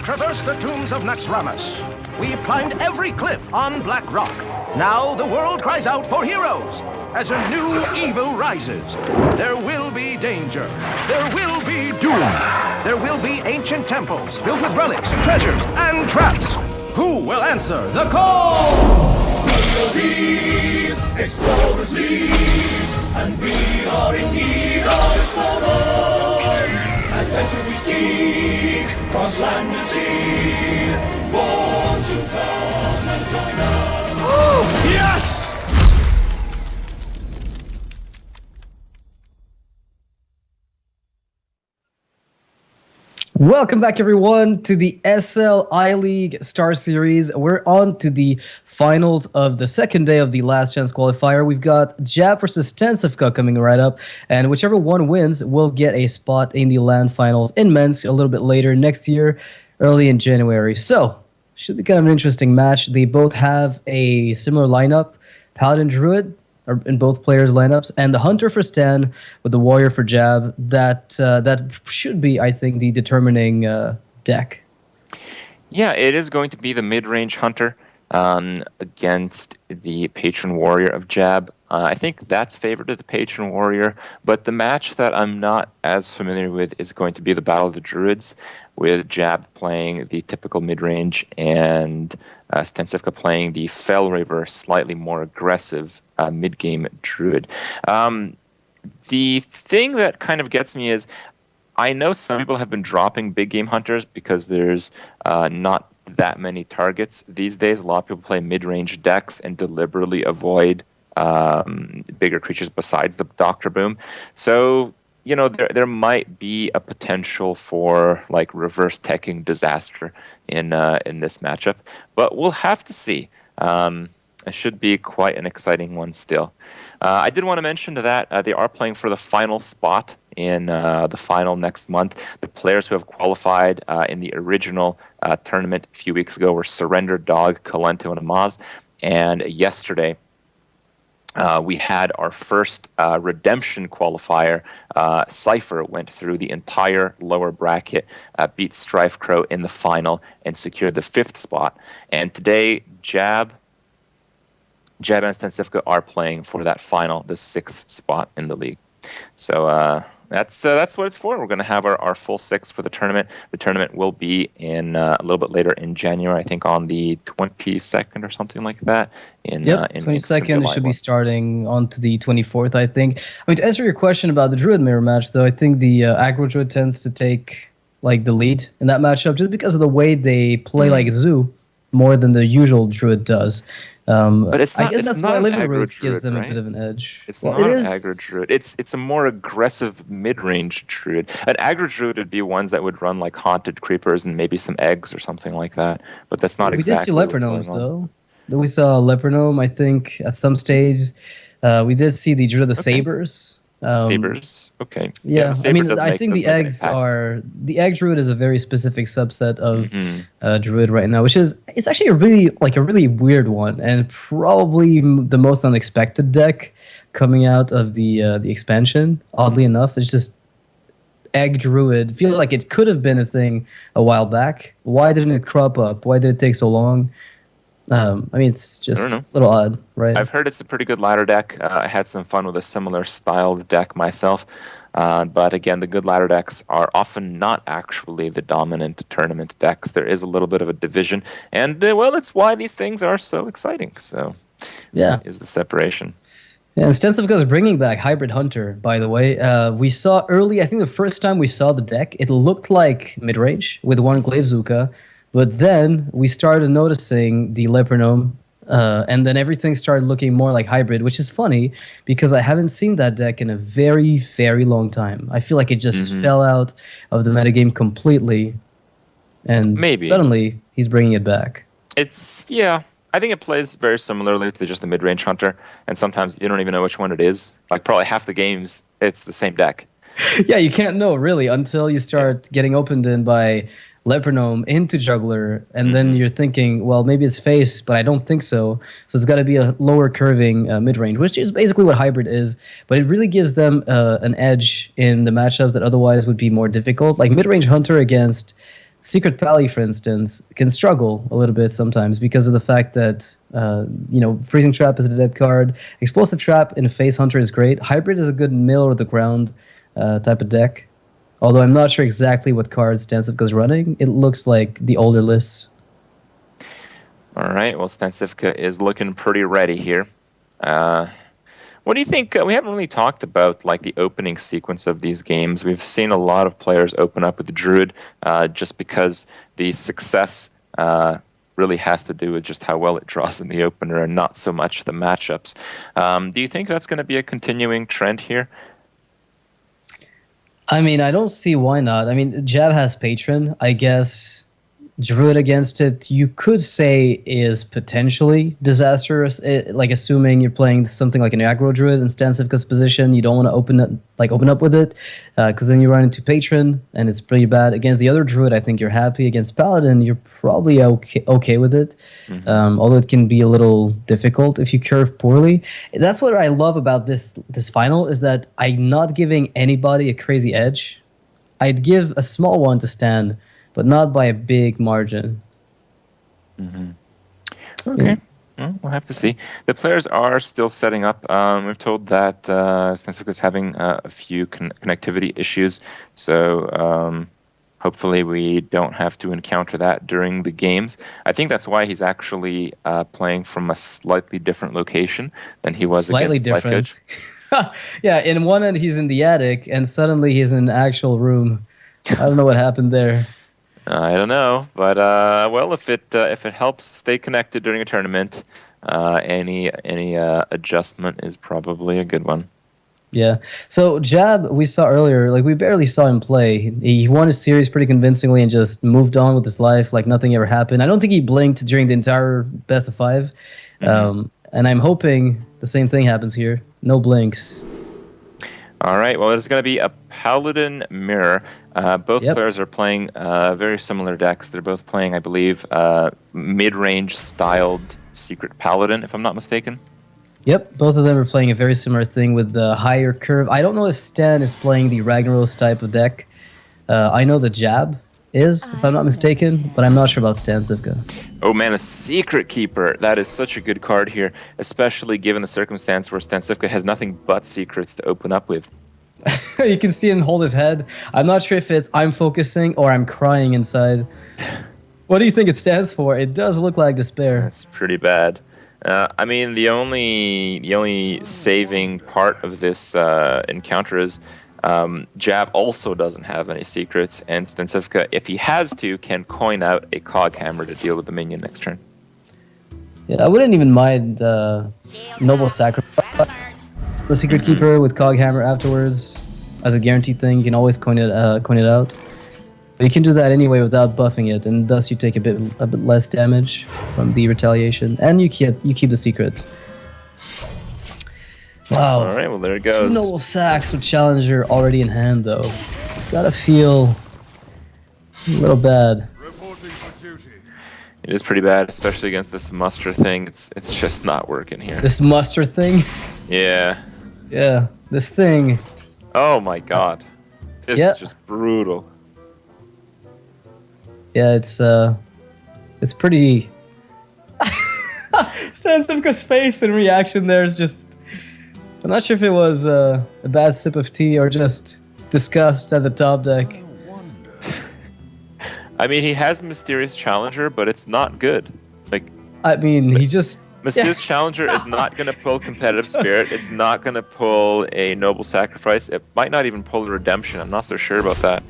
have traversed the tombs of Naxxramas. We've climbed every cliff on Black Rock. Now the world cries out for heroes. As a new evil rises, there will be danger. There will be doom. There will be ancient temples filled with relics, treasures, and traps. Who will answer the call? Explorers lead, and we are in need of explorers. Adventure we seek, cross land and sea. Won't you come and join us? Yes! Welcome back, everyone, to the SL I-League Star Series. We're on to the finals of the second day of the last chance qualifier. We've got Jab versus StanCifka coming right up, and whichever one wins will get a spot in the LAN finals in Minsk a little bit later next year, early in January. So, should be kind of an interesting match. They both have a similar lineup. Paladin, Druid are in both players' lineups, and the Hunter for Stan with the Warrior for Jab. That should be, I think, the determining deck. Yeah, it is going to be the mid-range Hunter against the Patron Warrior of Jab. I think that's favored to the Patron Warrior, but the match that I'm not as familiar with is going to be the Battle of the Druids, with Jab playing the typical mid-range and StanCifka playing the Fellraver, slightly more aggressive mid-game Druid. The thing that kind of gets me is I know some people have been dropping big game hunters because there's not that many targets these days. A lot of people play mid-range decks and deliberately avoid bigger creatures besides the Doctor Boom. So, you know, there might be a potential for like reverse teching disaster in this matchup, but we'll have to see. It should be quite an exciting one still. I did want to mention that they are playing for the final spot in the final next month. The players who have qualified in the original tournament a few weeks ago were Surrender Dog, Kalento, and Amaz. And yesterday, we had our first redemption qualifier. Cypher went through the entire lower bracket, beat Strife Crow in the final, and secured the 5th spot. And today, Jab and StanCifka are playing for that final, the 6th spot in the league. So that's what it's for. We're going to have our full 6 for the tournament. The tournament will be in a little bit later in January, I think on the 22nd or something like that. In 22nd. It should be starting on to the 24th, I think. I mean, to answer your question about the Druid mirror match, though, I think the aggro Druid tends to take like the lead in that matchup just because of the way they play like Zoo more than the usual Druid does. But it's not, I guess it's that's not why an Living aggro Roots gives Druid, them right? a bit of an edge. It's well, not it an is aggro Druid. It's a more aggressive mid-range Druid. An aggro Druid would be ones that would run like Haunted Creepers and maybe some eggs or something like that. But that's not exactly We did see what's Leprinomes, going on. though. Then we saw Leprinome, I think, at some stage. We did see the Druid of the Sabers. Sabers, okay. Yeah, the Saber I mean, does I make- think does the make an eggs impact. are the egg Druid is a very specific subset of Druid right now, which is it's actually a really weird one and probably the most unexpected deck coming out of the expansion. Oddly enough, it's just egg Druid. Feels like it could have been a thing a while back. Why didn't it crop up? Why did it take so long? I mean, it's just a little odd, right? I've heard it's a pretty good ladder deck. I had some fun with a similar styled deck myself. But again, the good ladder decks are often not actually the dominant tournament decks. There is a little bit of a division. And, well, it's why these things are so exciting. So, Yeah. is the separation. Yeah, and StanCifka is bringing back Hybrid Hunter, by the way. We saw early, I think the first time we saw the deck, it looked like mid-range with one Glaive Zuka. But then we started noticing the Leprinome, and then everything started looking more like hybrid, which is funny because I haven't seen that deck in a very, very long time. I feel like it just fell out of the metagame completely, and suddenly he's bringing it back. I think it plays very similarly to just the mid-range hunter, and sometimes you don't even know which one it is. Like probably half the games, it's the same deck. Yeah, you can't know really until you start getting opened in by Leprinome into Juggler, and then you're thinking, well, maybe it's face, but I don't think so. So it's got to be a lower curving mid-range, which is basically what hybrid is. But it really gives them an edge in the matchup that otherwise would be more difficult. Like mid-range Hunter against Secret Pally, for instance, can struggle a little bit sometimes because of the fact that, Freezing Trap is a dead card. Explosive Trap in Face Hunter is great. Hybrid is a good middle of the ground type of deck. Although I'm not sure exactly what cards StanCifka is running. It looks like the older lists. All right, well, StanCifka is looking pretty ready here. What do you think? We haven't really talked about like the opening sequence of these games. We've seen a lot of players open up with the Druid just because the success really has to do with just how well it draws in the opener and not so much the matchups. Do you think that's going to be a continuing trend here? I mean, I don't see why not. I mean, Jab has Patron. I guess Druid against it, you could say, is potentially disastrous. Like assuming you're playing something like an aggro Druid in StanCifka's position, you don't want to open up with it, because then you run into Patron and it's pretty bad. Against the other Druid, I think you're happy. Against Paladin, you're probably okay with it, although it can be a little difficult if you curve poorly. That's what I love about this final, is that I'm not giving anybody a crazy edge. I'd give a small one to Stan, but not by a big margin. Okay. Well, we'll have to see. The players are still setting up. We're told that StanCifka is having a few connectivity issues, so hopefully we don't have to encounter that during the games. I think that's why he's actually playing from a slightly different location than he was Slightly against different. Life Yeah, in one end he's in the attic, and suddenly he's in an actual room. I don't know what happened there. I don't know, but well, if it helps stay connected during a tournament, any adjustment is probably a good one. Yeah. So Jab, we saw earlier, like we barely saw him play. He won his series pretty convincingly and just moved on with his life like nothing ever happened. I don't think he blinked during the entire best of 5, and I'm hoping the same thing happens here. No blinks. All right. Well, it's going to be a Paladin mirror. Both players are playing very similar decks. They're both playing, I believe, mid-range styled Secret Paladin, if I'm not mistaken. Yep, both of them are playing a very similar thing with the higher curve. I don't know if Stan is playing the Ragnaros type of deck. I know the Jab is, if I'm not mistaken, but I'm not sure about StanCifka. Oh man, a Secret Keeper. That is such a good card here, especially given the circumstance where StanCifka has nothing but secrets to open up with. You can see him hold his head. I'm not sure if it's I'm focusing or I'm crying inside. What do you think it stands for? It does look like despair. That's pretty bad. I mean, the only saving part of this encounter is Jab also doesn't have any secrets, and StanCifka, if he has to, can coin out a Cog Hammer to deal with the minion next turn. Yeah, I wouldn't even mind Noble Sacrifice, the Secret Keeper with Cog Hammer afterwards as a guaranteed thing. You can always coin it out. But you can do that anyway without buffing it, and thus you take a bit less damage from the retaliation, and you keep the secret. Wow. All right, well there it goes. 2 Noble Sacks with Challenger already in hand, though. It's gotta feel a little bad. It is pretty bad, especially against this muster thing. It's just not working here. This muster thing? Yeah. Yeah, this thing. Oh my god. This is just brutal. Yeah, it's pretty... StanCifka's face and reaction there is just... I'm not sure if it was a bad sip of tea or just disgust at the top deck. I mean, he has Mysterious Challenger, but it's not good. Like, I mean, he just... Mysterious Challenger is not going to pull Competitive Spirit. It's not going to pull a Noble Sacrifice. It might not even pull a Redemption. I'm not so sure about that.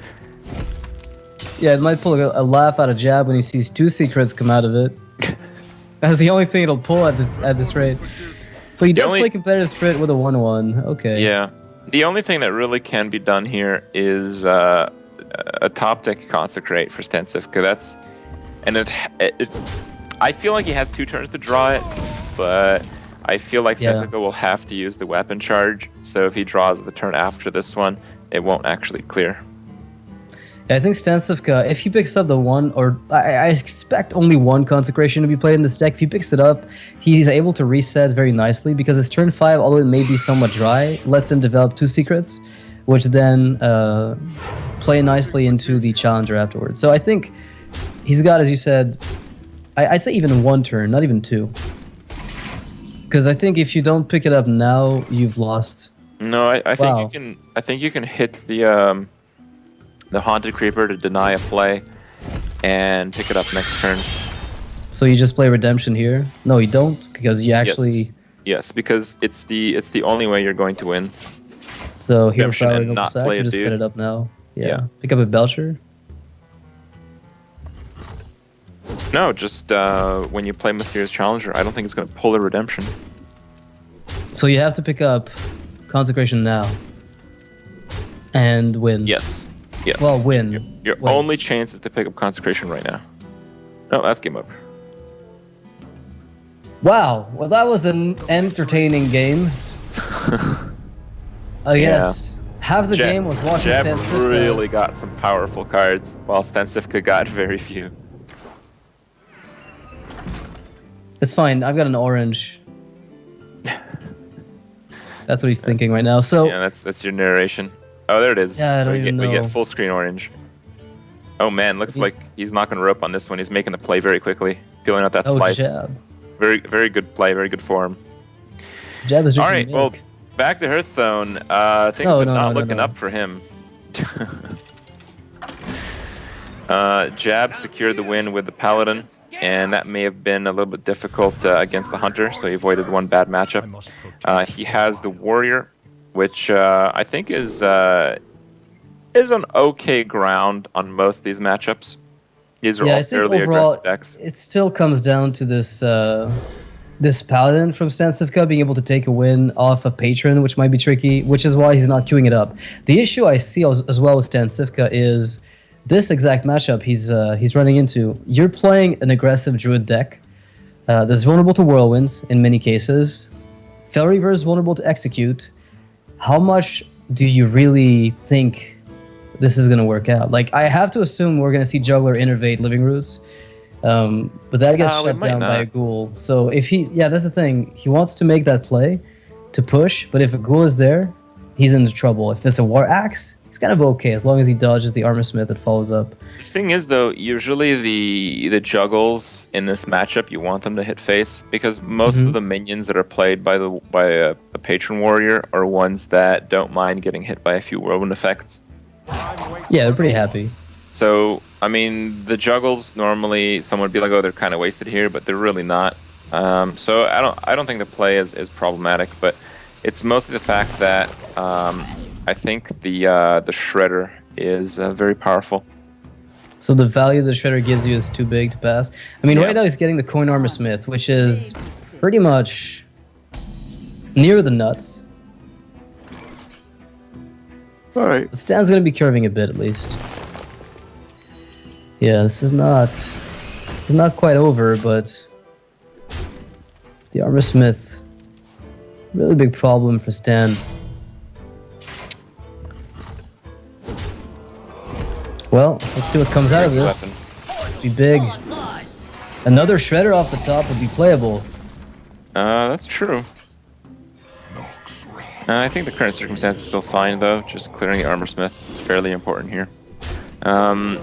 Yeah, it might pull a laugh out of Jab when he sees 2 secrets come out of it. That's the only thing it'll pull at this rate. So he does play Competitive Spirit with a 1/1. Okay. Yeah. The only thing that really can be done here is a top deck Consecrate for StanCifka. I feel like he has 2 turns to draw it, but I feel like StanCifka will have to use the weapon charge. So if he draws the turn after this one, it won't actually clear. Yeah, I think StanCifka, if he picks up the 1, or I expect only 1 Consecration to be played in this deck. If he picks it up, he's able to reset very nicely because his turn 5, although it may be somewhat dry, lets him develop 2 secrets, which then play nicely into the challenger afterwards. So I think he's got, as you said, I'd say even one turn, not even two. Because I think if you don't pick it up now, you've lost. No, I think Wow. you can. I think you can hit the haunted creeper to deny a play, and pick it up next turn. So you just play redemption here? No, you don't, because you actually. Yes. Yes, because it's the only way you're going to win. So here Redemption probably and go not sack. play You a just set dude. it up now. Yeah. Yeah. Pick up a Belcher. No, just when you play Mysterious Challenger, I don't think it's going to pull a redemption. So you have to pick up Consecration now. And win. Yes. Yes. Well, win. Your Wait. only chance is to pick up Consecration right now. No, that's game over. Wow. Well, that was an entertaining game. I guess half the game was watching Jeb StanCifka. really got some powerful cards, while StanCifka got very few. It's fine. I've got an orange. That's what he's thinking right now. So Yeah, that's your narration. Oh, there it is. Yeah, I don't even we get know. full screen orange. Oh man, looks He's- like he's not going to rope on this one. He's making the play very quickly, feeling out that oh, slice. Jab. Very good play, very good form. Jab is All drinking right, well, milk. back to Hearthstone. Things No, are no, not no, no, looking no. up for him. Jab secured the win with the Paladin, and that may have been a little bit difficult against the Hunter, so he avoided one bad matchup. He has the Warrior, which I think is an okay ground on most of these matchups. These are Yeah, all I think fairly overall aggressive decks. it still comes down to this Paladin from StanCifka being able to take a win off a Patron, which might be tricky, which is why he's not queuing it up. The issue I see as well with StanCifka is this exact matchup he's running into. You're playing an aggressive Druid deck that's vulnerable to Whirlwinds in many cases. Fel Reaver is vulnerable to Execute. How much do you really think this is going to work out? Like, I have to assume we're going to see Juggler innervate Living Roots. But that gets We shut might down by not. a ghoul. So if that's the thing. He wants to make that play to push, but if a ghoul is there, he's into trouble. If it's a War Axe, he's kind of okay as long as he dodges the Armor Smith that follows up. The thing is, though, usually the juggles in this matchup, you want them to hit face, because most of the minions that are played by a Patron Warrior are ones that don't mind getting hit by a few whirlwind effects. Yeah, they're pretty happy. So, I mean, the juggles normally someone would be like, oh, they're kind of wasted here, but they're really not. So I don't think the play is problematic, but it's mostly the fact that I think the Shredder is very powerful. So the value the Shredder gives you is too big to pass. I mean, Yeah. right now he's getting the Coin Armor Smith, which is pretty much near the nuts. All right. But Stan's going to be curving a bit at least. Yeah, this is not quite over, but the Armor Smith, really big problem for Stan. Well, let's see what comes out of this. Be big. Another Shredder off the top would be playable. That's true. I think the current circumstance is still fine, though. Just clearing the Armor Smith is fairly important here.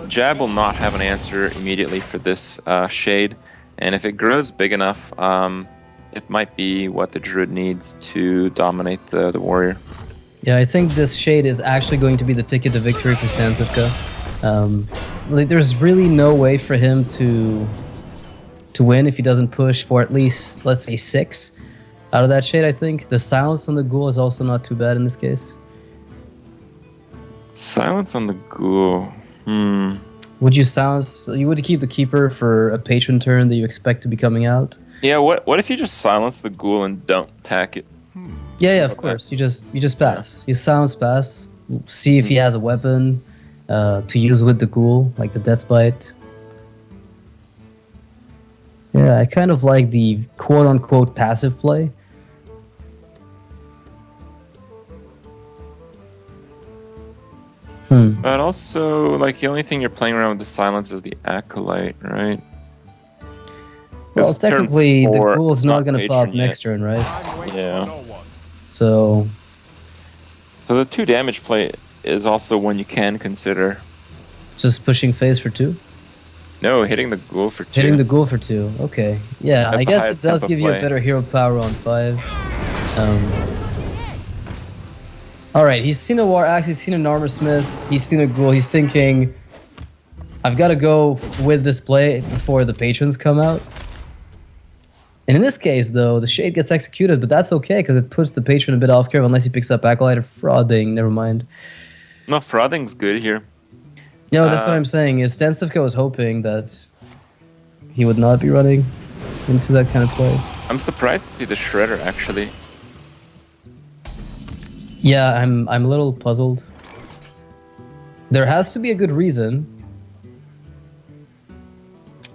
Jab will not have an answer immediately for this Shade, and if it grows big enough, it might be what the Druid needs to dominate the Warrior. Yeah, I think this Shade is actually going to be the ticket to victory for StanCifka. Like, there's really no way for him to win if he doesn't push for at least, let's say, 6 out of that Shade, I think. The silence on the Ghoul is also not too bad in this case. Silence on the Ghoul. Would you silence... You would keep the Keeper for a Patron turn that you expect to be coming out? Yeah, what if you just silence the Ghoul and don't attack it? Yeah, of course. You just pass. You silence pass. See if he has a weapon to use with the Ghoul, like the Deathbite. Yeah, I kind of like the quote-unquote passive play. But also, like, the only thing you're playing around with the silence is the Acolyte, right? Well, It's turn technically, the 4, Ghoul's not going to Patron pop yet. next turn, right? Yeah. So, So the 2 damage play is also one you can consider. Just pushing phase for 2? No, hitting the ghoul for 2. Hitting the ghoul for 2. Okay. Yeah, That's I the guess highest it does tempo give you a play. better hero power on 5. Alright, he's seen a War Axe, he's seen an Armor Smith, he's seen a ghoul, he's thinking, I've got to go with this play before the patrons come out. And in this case, though, the Shade gets executed, but that's okay, because it puts the patron a bit off curve unless he picks up Acolyte or Frauding, never mind. No, Frothing's good here. No, that's what I'm saying, is StanCifka was hoping that he would not be running into that kind of play. I'm surprised to see the Shredder, actually. Yeah, I'm a little puzzled. There has to be a good reason,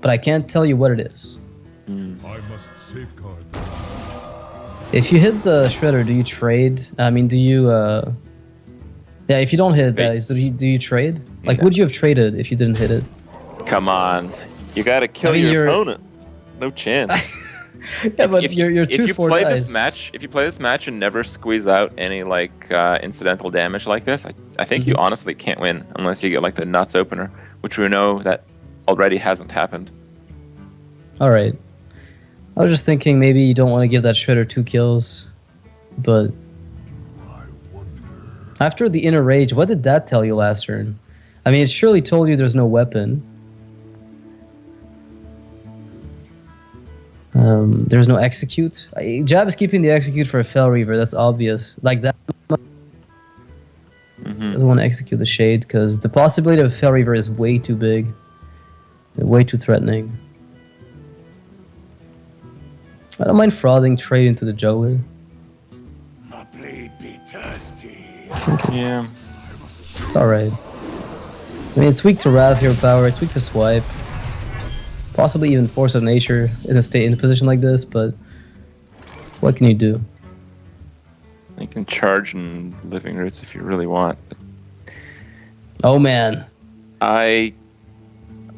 but I can't tell you what it is. I must safeguard. If you hit the Shredder, do you trade? I mean, do you... Yeah, if you don't hit that, Base. do you trade? Like, No. would you have traded if you didn't hit it? Come on. You gotta kill I mean, your you're- opponent. No chance. Yeah, but if you're if 2 you 4 play dice. this match, if you play this match and never squeeze out any like incidental damage like this, I think you honestly can't win unless you get like the nuts opener, which we know that already hasn't happened. All right. I was just thinking maybe you don't want to give that Shredder 2 kills, but after the Inner Rage, what did that tell you last turn? I mean, it surely told you there's no weapon. There's no Execute. Jab is keeping the Execute for a Fel Reaver, that's obvious. Like that doesn't want to execute the Shade, because the possibility of a Fel Reaver is way too big. Way too threatening. I don't mind Frothing trade into the Juggler. My blade be thirsty. I think Yeah. it's alright. I mean, it's weak to Wrath Hero Power, it's weak to Swipe. Possibly even Force of Nature in a position like this, but what can you do? You can charge in Living Roots if you really want. Oh man. I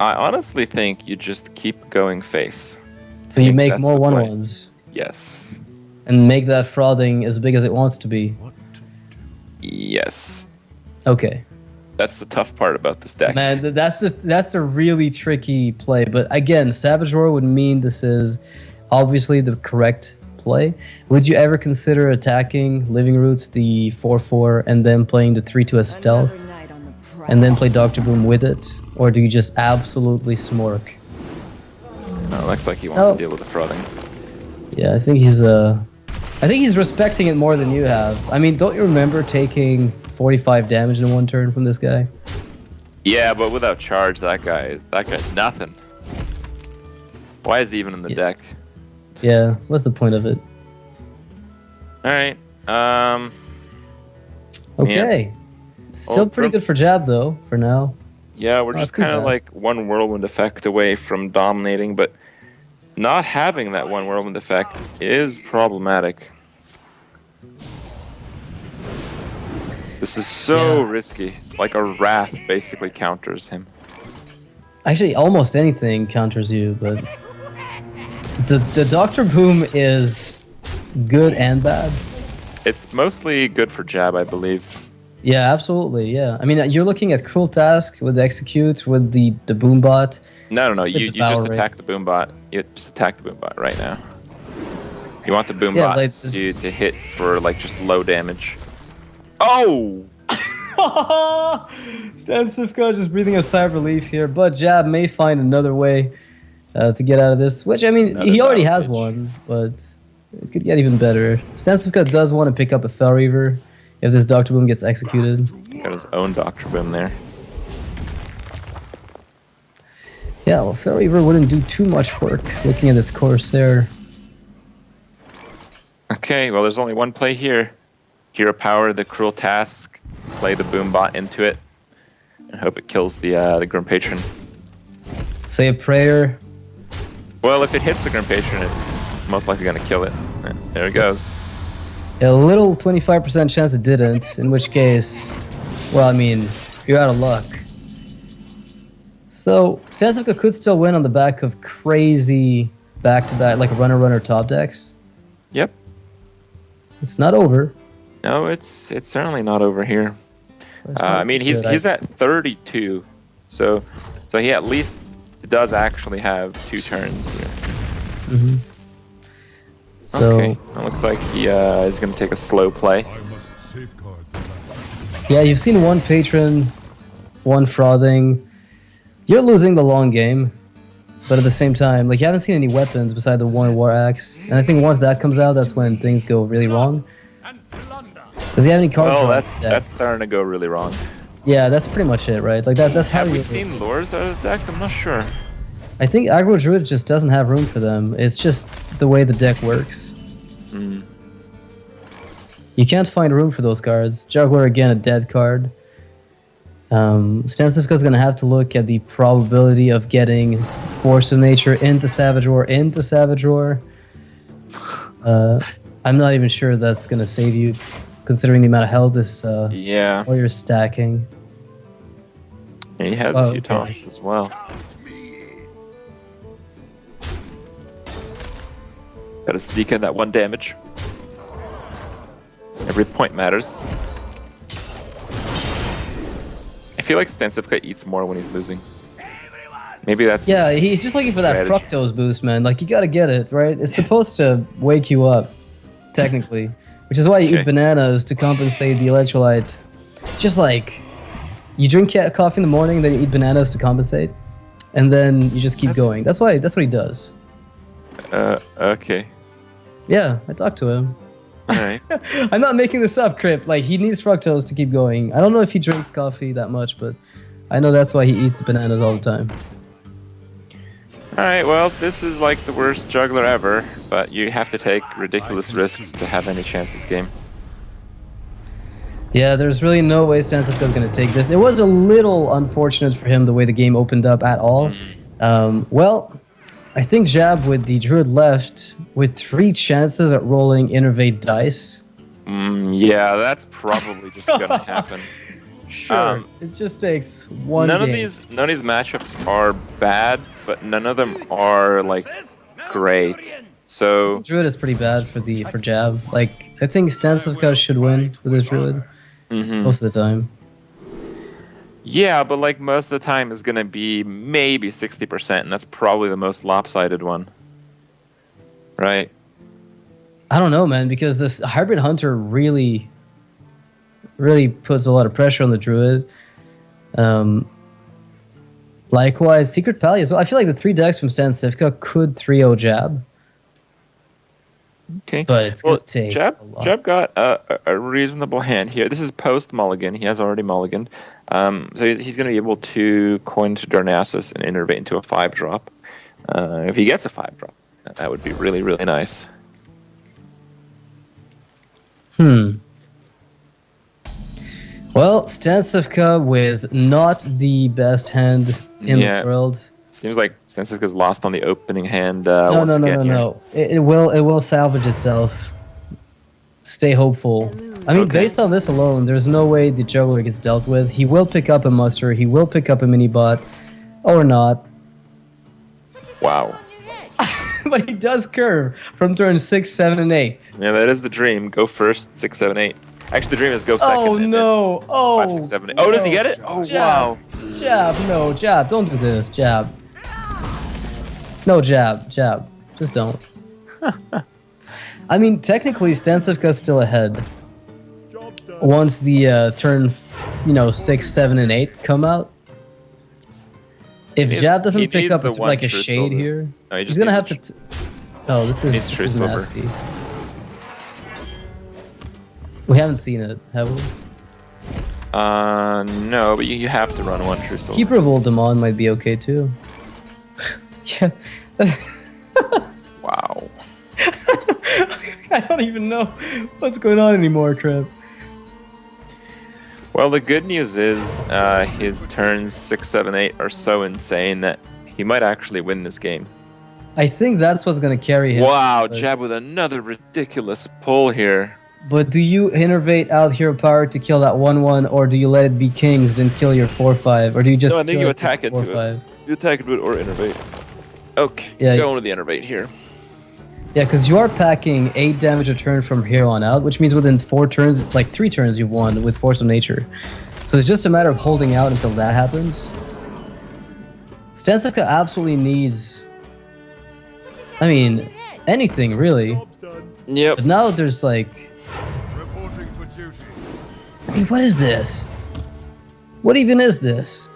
honestly think you just keep going face. So you think make that's more the play. 1/1s Yes. and make that Frothing as big as it wants to be. Yes. Okay. That's the tough part about this deck. Man, that's the really tricky play. But again, Savage Roar would mean this is obviously the correct play. Would you ever consider attacking Living Roots, the 4/4, and then playing the 3/2 as stealth, and then play Dr. Boom with it? Or do you just absolutely smork? No, it looks like he wants No. to deal with the Frothing. Yeah, I think he's respecting it more than you have. I mean, don't you remember taking 45 damage in one turn from this guy? Yeah, but without charge, that guy's nothing. Why is he even in the deck? Yeah, what's the point of it? All right. Okay. Still Oh, pretty good for Jab, though, for now. Yeah, we're Not just too kind of bad. like one whirlwind effect away from dominating, but not having that one whirlwind effect is problematic. This is so Yeah. risky. Like a Wrath basically counters him. Actually, almost anything counters you, but the Dr. Boom is good and bad. It's mostly good for Jab, I believe. Yeah, absolutely. Yeah, I mean, you're looking at Cruel Task with Execute with the Boom bot. No. You Devour just Ray. attack the Boombot. You just attack the Boombot right now. You want the Yeah, Boombot like this- to hit for like just low damage. Oh! StanCifka just breathing a sigh of relief here, but Jab may find another way to get out of this. Which I mean, Another he already battle has pitch. one, but it could get even better. StanCifka does want to pick up a Fel Reaver if this Dr. Boom gets executed. Got his own Dr. Boom there. Yeah, well, Fel Reaver wouldn't do too much work looking at this Corsair. Okay, well, there's only one play here. Hero power the Cruel Task, play the Boombot into it, and hope it kills the Grim Patron. Say a prayer. Well, if it hits the Grim Patron, it's most likely going to kill it. There it goes. A little 25% chance it didn't, in which case, well, I mean, you're out of luck. So, StanCifka could still win on the back of crazy back-to-back, like runner top decks. Yep. It's not over. No, it's certainly not over here. It's I not mean, he's good. at 32, so he at least does actually have 2 turns here. So Okay, it looks like he is going to take a slow play. I must safeguard the land. yeah, you've seen one patron, one frothing. You're losing the long game, but at the same time, like you haven't seen any weapons beside the one war axe, and I think once that comes out, that's when things go really wrong. Does he have any card Well, draw? that's starting to go really wrong. Yeah, that's pretty much it, right? Like that's how Have we you. seen lures out of the deck? I'm not sure. I think aggro druid just doesn't have room for them. It's just the way the deck works. You can't find room for those cards. Juggler again, a dead card. StanCifka is gonna have to look at the probability of getting Force of Nature into Savage Roar I'm not even sure that's gonna save you, considering the amount of health this Yeah, warrior's stacking. he has Oh, a few okay. taunts as well. Gotta sneak in that 1 damage. Every point matters. I feel like StanCifka eats more when he's losing. Maybe that's Yeah, his he's just looking for that strategy. fructose boost, man. Like, you gotta get it, right? It's supposed to wake you up, technically. Which is why you Okay. eat bananas to compensate the electrolytes. Just like, you drink coffee in the morning, then you eat bananas to compensate, and then you just keep going. That's what he does. Okay. Yeah, I talked to him. Alright. I'm not making this up, Crip. Like, he needs fructose to keep going. I don't know if he drinks coffee that much, but I know that's why he eats the bananas all the time. Alright, well, this is like the worst juggler ever, but you have to take ridiculous risks to have any chance this game. Yeah, there's really no way StanCifka's going to take this. It was a little unfortunate for him the way the game opened up at all. Well, I think Jab with the Druid left with 3 chances at rolling Innervate dice. Yeah, that's probably just gonna happen. Sure. It just takes one None of game. these matchups are bad, but none of them are like great. So Druid is pretty bad for Jab. Like, I think StanCifka should win with his Druid most of the time. yeah, but like most of the time is gonna be maybe 60%, and that's probably the most lopsided one. Right? I don't know, man, because this Hybrid Hunter really puts a lot of pressure on the Druid. Likewise, Secret Pally as well. I feel like the 3 decks from StanCifka could 3-0 Jab. Okay. But it's gonna take Jab, a lot. Jab got a reasonable hand here. This is post mulligan. He has already mulliganed. So he's going to be able to coin to Darnassus and innervate into a 5-drop. If he gets a 5-drop, that would be really, really nice. Well, StanCifka with not the best hand in Yeah. the world. Seems like StanCifka's lost on the opening hand. No, once again here. no. It will salvage itself. Stay hopeful. I mean, Okay. based on this alone, there's no way the juggler gets dealt with. He will pick up a muster. He will pick up a mini bot, or not. Wow. But he does curve from turn 6, 7, and 8. Yeah, that is the dream. Go first, 6, 7, 8. Actually, the dream is go second. Oh and no! then Oh. 5, 6, 7, 8. Oh, does he no. get it? Oh, Jab. wow. Jab, no, Jab, don't do this, Jab. No, Jab. Just don't. I mean, technically, StanCifka's still ahead. Once the turn, 6, 7, and 8 come out. If He Jab doesn't needs pick up the with, one like a true shade silver. here, No, he he's just gonna have needs to. Oh, this needs true is silver. nasty. We haven't seen it, have we? No, but you have to run 1 true soul. Keeper of Old Demon might be okay too. Yeah. Wow. I don't even know what's going on anymore, Trev. Well, the good news is his turns 6, 7, 8 are so insane that he might actually win this game. I think that's what's gonna carry him. Wow, but, Jab with another ridiculous pull here. But do you innervate out hero power to kill that 1/1, or do you let it be kings then kill your 4/5, or do you just No, I think kill you it with attack into 4/5? it. You attack into it or innervate. Okay, Yeah, going to the innervate here. Yeah, because you are packing 8 damage a turn from here on out, which means within 4 turns, like 3 turns, you've won with Force of Nature. So it's just a matter of holding out until that happens. StanCifka absolutely needs, I mean, anything really. Yep. But now there's like, Reporting for duty. I mean, what is this? What even is this?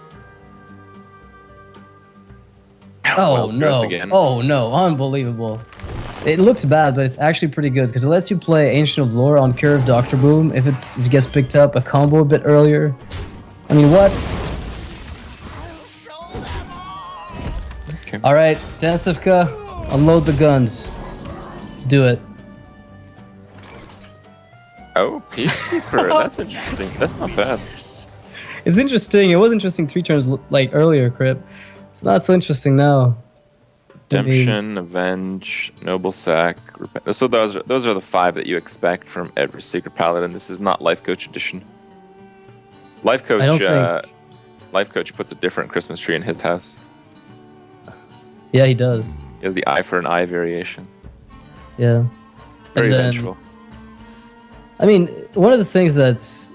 Oh Well, no! again. Oh no! Unbelievable! It looks bad, but it's actually pretty good because it lets you play Ancient of Lore on Curve Doctor Boom if it gets picked up a combo a bit earlier. I mean, what? Okay. All right, StanCifka, unload the guns. Do it. Oh, Peacekeeper. That's interesting. That's not bad. It's interesting. It was interesting 3 turns like earlier, Crip. It's not so interesting now. Redemption, Avenge, Noble Sack. So those are the 5 that you expect from every Secret Paladin. This is not Life Coach edition. Life Coach. I don't think. Life Coach puts a different Christmas tree in his house. Yeah, he does. He has the eye for an eye variation. Yeah. Very And then- vengeful. I mean, one of the things that's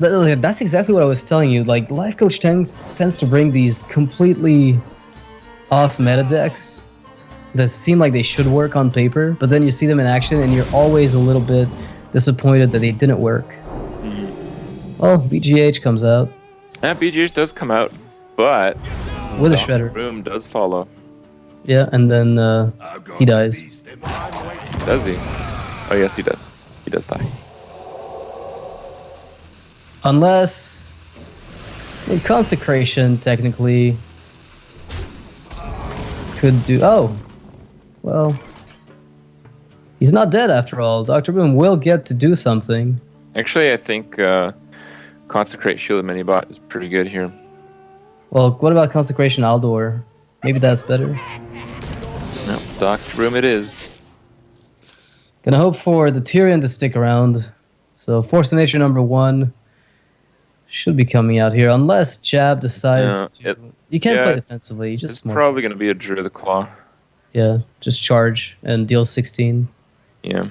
exactly what I was telling you. Like, Life Coach tends to bring these completely off meta decks that seem like they should work on paper, but then you see them in action and you're always a little bit disappointed that they didn't work. Well, BGH comes out Yeah, BGH does come out, but with a Dr. shredder. Boom does follow. Yeah, and then he dies. Does he? Oh yes, he does. He does die. Unless, I mean, Consecration technically could do. Oh, well, he's not dead after all. Dr. Boom will get to do something. Actually, I think Consecrate Shield of Minibot is pretty good here. Well, what about Consecration Aldor? Maybe that's better. No, Dr. Boom it is. Gonna hope for the Tyrion to stick around. So Force of Nature #1 should be coming out here, unless Jab decides to. You can't play defensively. You just It's smart. probably going to be a Druid of the Claw. Yeah, just charge and deal 16. Yeah.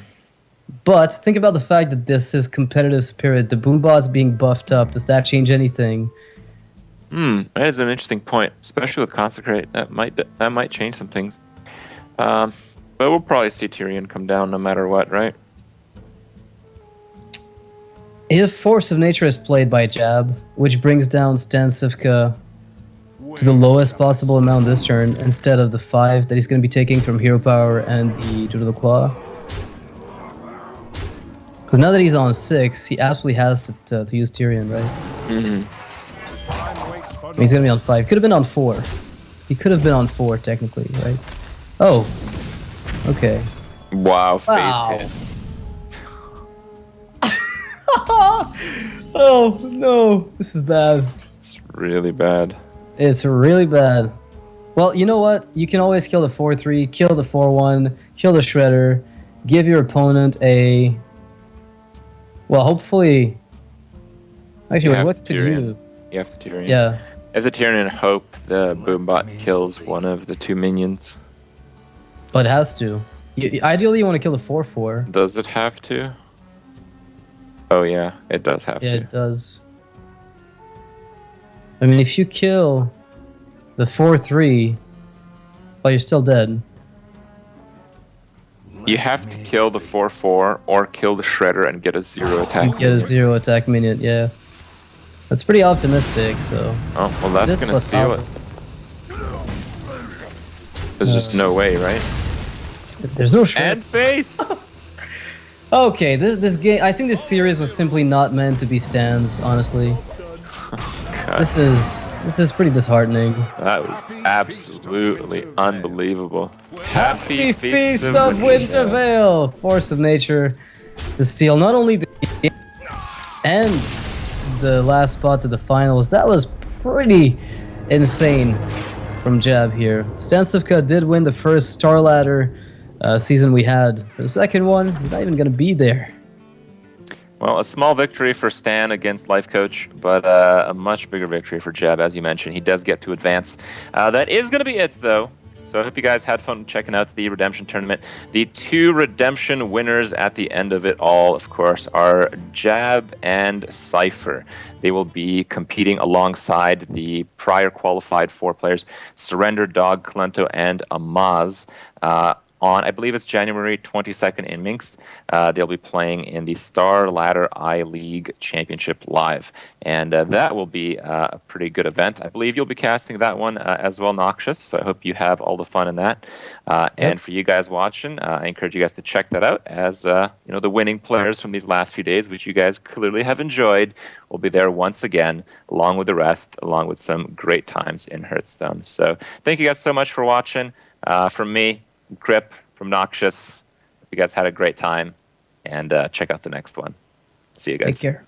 But think about the fact that this is competitive spirit. The Boombot's being buffed up. Does that change anything? That is an interesting point, especially with Consecrate. That might change some things. But we'll probably see Tyrion come down no matter what, right? If Force of Nature is played by Jab, which brings down StanCifka to the lowest possible amount this turn, instead of the 5 that he's going to be taking from Hero Power and the Druid of the Claw. Because now that he's on 6, he absolutely has to use Tyrion, right? I mean, he's going to be on 5. Could have been on 4. He could have been on 4, technically, right? Oh. Okay. Wow, face Wow. hit. Oh, no. This is bad. It's really bad. It's really bad. Well, you know what? You can always kill the 4-3, kill the 4-1, kill the Shredder, give your opponent a... Well, hopefully... Actually, wait, what could you... You have to Tyrion. Yeah. You have to Tyrion and hope the Boombot kills one of the 2 minions. But it has to. Ideally, you want to kill the 4-4. Does it have to? Oh yeah, it does have Yeah, to. it does. I mean, if you kill the 4-3, well, you're still dead. You have to kill the 4/4 or kill the Shredder and get a 0 attack. You get a 0 attack minion, yeah. That's pretty optimistic, so... Oh, well that's This gonna plus steal Alpha. it. There's just no way, right? There's no Shredder. And face! Okay, this game... I think this series was simply not meant to be stands, honestly. God, This is pretty disheartening. that was absolutely unbelievable. Happy Feast of Wintervale! Force of Nature to steal not only the game and the last spot to the finals. That was pretty insane from Jab here. StanCifka did win the first StarLadder season we had. For the second one, he's not even going to be there. Well, a small victory for Stan against Life Coach, but a much bigger victory for Jeb, as you mentioned. He does get to advance. That is going to be it, though. So I hope you guys had fun checking out the Redemption Tournament. The 2 Redemption winners at the end of it all, of course, are Jab and Cypher. They will be competing alongside the prior qualified 4 players, Surrender, Dog, Clento, and Amaz. On, I believe it's January 22nd in Minsk. They'll be playing in the StarLadder I-League Championship Live. And that will be a pretty good event. I believe you'll be casting that one as well, Noxious. So I hope you have all the fun in that. And for you guys watching, I encourage you guys to check that out as, the winning players from these last few days, which you guys clearly have enjoyed, will be there once again, along with the rest, along with some great times in Hearthstone. So thank you guys so much for watching. From me, Grip, from Noxious. You guys had a great time, and check out the next one. See you guys. Take care.